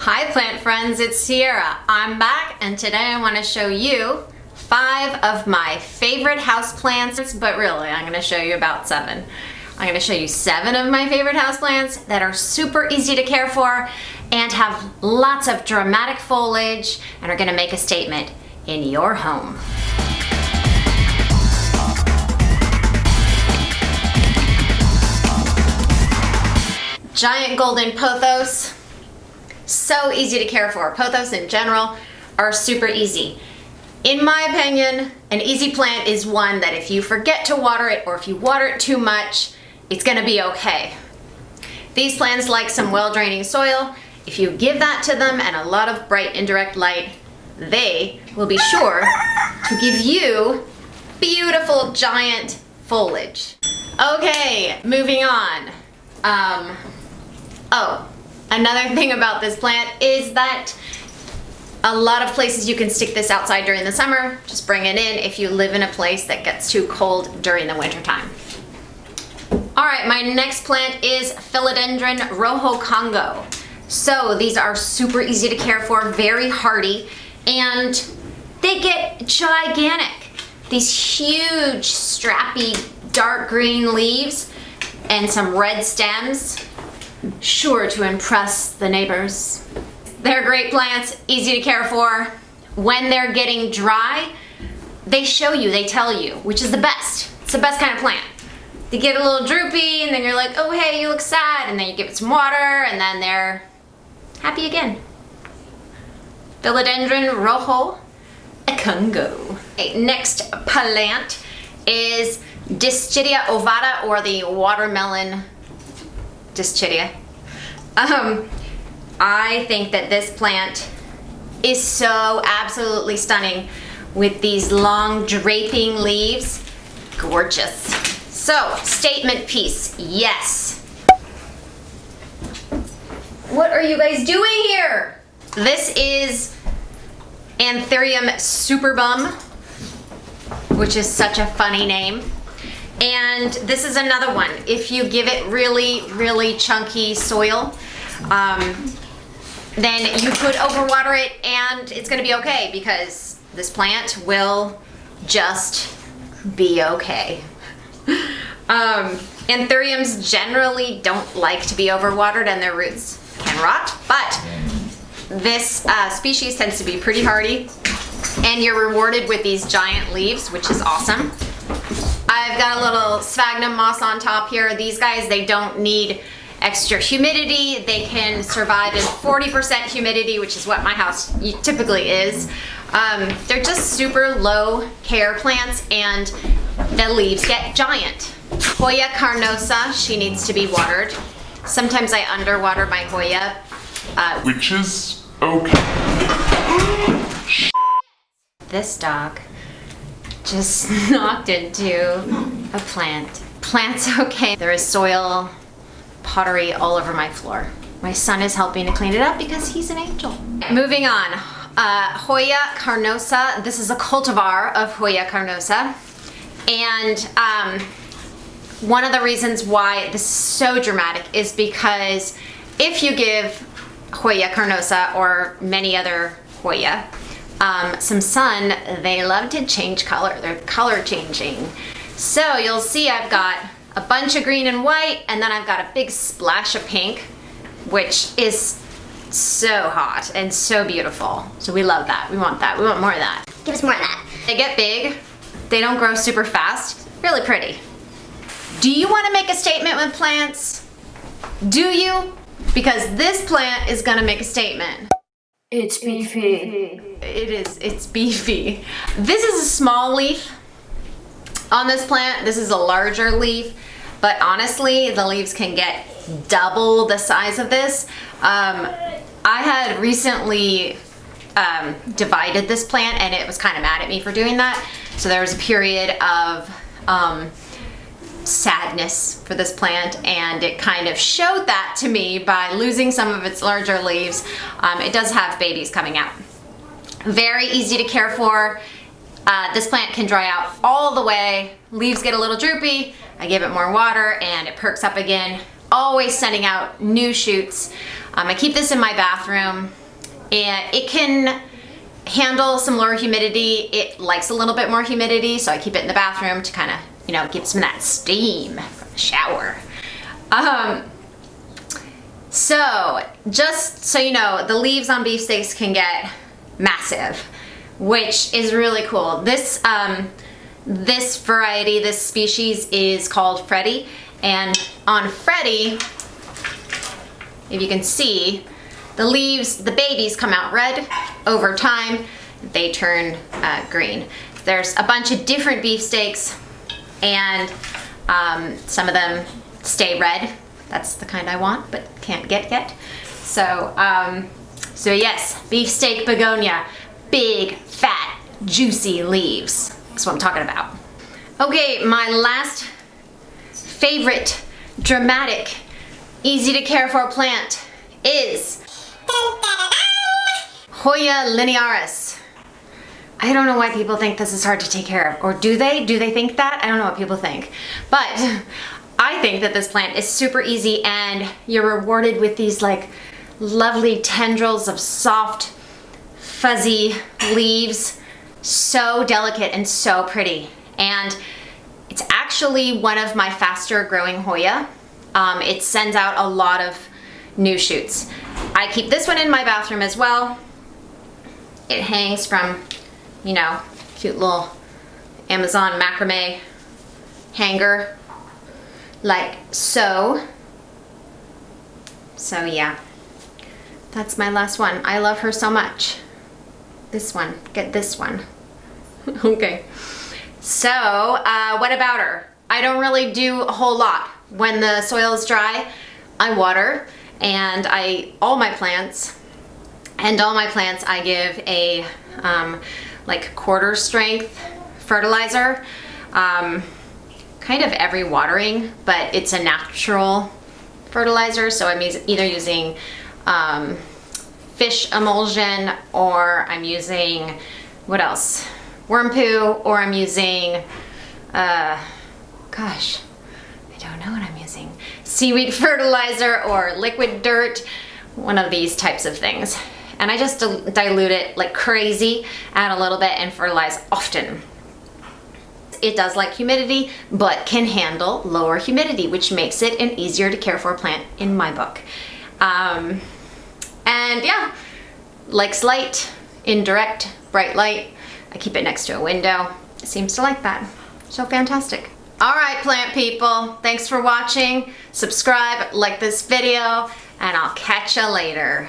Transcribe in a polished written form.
Hi plant friends, it's Sierra. I'm back and today I want to show you 5 of my favorite houseplants, but really I'm going to show you about 7. I'm going to show you 7 of my favorite houseplants that are super easy to care for and have lots of dramatic foliage and are going to make a statement in your home. Giant golden pothos. So easy to care for. Pothos in general are super easy. In my opinion, an easy plant is one that if you forget to water it or if you water it too much, it's gonna be okay. These plants like some well-draining soil. If you give that to them and a lot of bright indirect light, they will be sure to give you beautiful giant foliage. Okay, moving on. Another thing about this plant is that a lot of places you can stick this outside during the summer. Just bring it in if you live in a place that gets too cold during the winter time. All right, my next plant is Philodendron ROJO CONGO. So these are super easy to care for, very hardy, and they get gigantic. These huge, strappy, dark green leaves and some red stems. Sure to impress the neighbors. They're great plants, easy to care for. When they're getting dry, they show you, they tell you, which is the best. It's the best kind of plant. They get a little droopy and then you're like, oh hey, you look sad, and then you give it some water and then they're happy again. Philodendron ROJO CONGO. Okay, next plant is Dischidia ovata, or the watermelon Dischidia. I think that this plant is so absolutely stunning with these long draping leaves. Gorgeous. So, statement piece, yes. What are you guys doing here? This is Antherium superbum, which is such a funny name. And this is another one. If you give it really, really chunky soil, then you could overwater it and it's gonna be okay because this plant will just be okay. Anthuriums generally don't like to be overwatered and their roots can rot, but this species tends to be pretty hardy and you're rewarded with these giant leaves, which is awesome. I've got a little sphagnum moss on top here. These guys, they don't need extra humidity. They can survive in 40% humidity, which is what my house typically is. They're just super low care plants and the leaves get giant. Hoya carnosa, she needs to be watered. Sometimes I underwater my Hoya. Which is okay. This dog just knocked into a plant. Plant's okay. There is soil, pottery all over my floor. My son is helping to clean it up because he's an angel. Moving on, Hoya carnosa. This is a cultivar of Hoya carnosa. And one of the reasons why this is so dramatic is because if you give Hoya carnosa or many other Hoya some sun, they love to change color. They're color changing. So you'll see I've got a bunch of green and white, and then I've got a big splash of pink, which is so hot and so beautiful. So we love that. We want that. We want more of that. Give us more of that. They get big. They don't grow super fast. Really pretty. Do you want to make a statement with plants? Do you? Because this plant is going to make a statement. It's beefy. It is, it's beefy. This is a small leaf on this plant. This is a larger leaf, but honestly, the leaves can get double the size of this. I had recently divided this plant and it was kind of mad at me for doing that. So there was a period of sadness for this plant and it kind of showed that to me by losing some of its larger leaves. It does have babies coming out. Very easy to care for. This plant can dry out all the way. Leaves get a little droopy. I give it more water and it perks up again. Always sending out new shoots. I keep this in my bathroom, and it can handle some lower humidity. It likes a little bit more humidity, so I keep it in the bathroom to kind of, you know, give some of that steam from the shower. So just so you know, the leaves on beefsteaks can get massive, which is really cool. This this variety, this species is called Freddy, and on Freddy, if you can see, the leaves, the babies come out red. Over time, they turn green. There's a bunch of different beefsteaks, and some of them stay red. That's the kind I want, but can't get yet. So, so yes, beefsteak begonia, big, fat, juicy leaves. That's what I'm talking about. Okay, my last favorite, dramatic, easy to care for plant is Hoya linearis. I don't know why people think this is hard to take care of, or do they? Do they think that? I don't know what people think, but I think that this plant is super easy, and you're rewarded with these like lovely tendrils of soft, fuzzy leaves. So delicate and so pretty. And it's actually one of my faster growing Hoya. It sends out a lot of new shoots. I keep this one in my bathroom as well. It hangs from, you know, cute little Amazon macrame hanger, like so. So yeah, that's my last one. I love her so much. This one, get this one. Okay, so what about her? I don't really do a whole lot. When the soil is dry, I water, and all my plants I give a like quarter strength fertilizer, kind of every watering, but it's a natural fertilizer, so I'm either using fish emulsion, or I'm using, what else? Worm poo, or I'm using, gosh, I don't know what I'm using. Seaweed fertilizer or liquid dirt, one of these types of things. And I just dilute it like crazy, add a little bit, and fertilize often. It does like humidity, but can handle lower humidity, which makes it an easier to care for plant in my book. And yeah, likes light, indirect, bright light. I keep it next to a window. It seems to like that. So fantastic. All right, plant people, thanks for watching. Subscribe, like this video, and I'll catch you later.